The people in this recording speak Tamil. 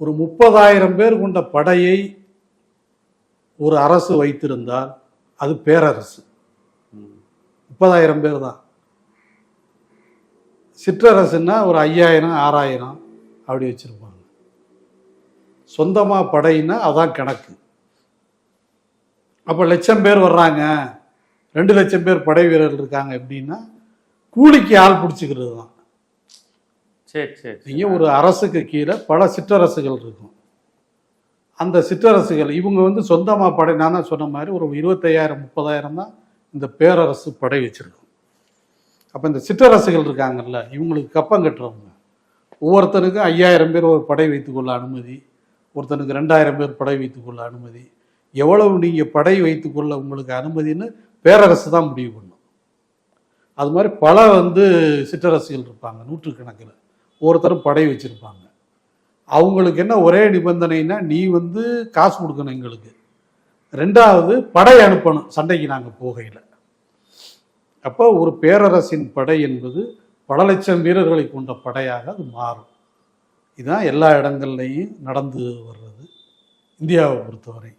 ஒரு 30,000 பேர் கொண்ட படையை ஒரு அரசு வைத்திருந்தால் அது பேரரசு. 30,000 பேர் தான். சிற்றரசுன்னா ஒரு 5,000 6,000 அப்படி வச்சிருப்பாங்க. சொந்தமாக படைன்னா அதான் கணக்கு. அப்போ 1,00,000 பேர் வர்றாங்க, 2,00,000 பேர் படை வீரர்கள் இருக்காங்க எப்படின்னா கூலிக்கு ஆள் பிடிச்சிக்கிறது தான். சரி சரி. நீங்கள் ஒரு அரசுக்கு கீழே பல சிற்றரசுகள் இருக்கும். அந்த சிற்றரசுகள் இவங்க சொந்தமாக படை, நான் தான் சொன்ன மாதிரி ஒரு 25,000 30,000 தான் இந்த பேரரசு படை வச்சிருக்கும். அப்போ இந்த சிற்றரசுகள் இருக்காங்கல்ல, இவங்களுக்கு கப்பம் கட்டுறவங்க ஒவ்வொருத்தனுக்கும் 5,000 பேர் ஒரு படை வைத்துக்கொள்ள அனுமதி, ஒருத்தனுக்கு 2,000 பேர் படை வைத்துக்கொள்ள அனுமதி. எவ்வளவு நீங்கள் படை வைத்துக்கொள்ள உங்களுக்கு அனுமதின்னு பேரரசு தான் முடிவு பண்ணும். அது மாதிரி பல சிற்றரசுகள் இருப்பாங்க, நூற்றுக்கணக்கில். ஒவ்வொருத்தரும் படை வச்சுருப்பாங்க. அவங்களுக்கு என்ன ஒரே நிபந்தனைன்னா, நீ காசு கொடுக்கணும் எங்களுக்கு, 2வது படை அனுப்பணும் சண்டைக்கு நாங்கள் போகையில். அப்போ ஒரு பேரரசின் படை என்பது பல லட்சம் வீரர்களை கொண்ட படையாக அது மாறும். இதுதான் எல்லா இடங்கள்லையும் நடந்து வர்றது இந்தியாவை பொறுத்தவரை.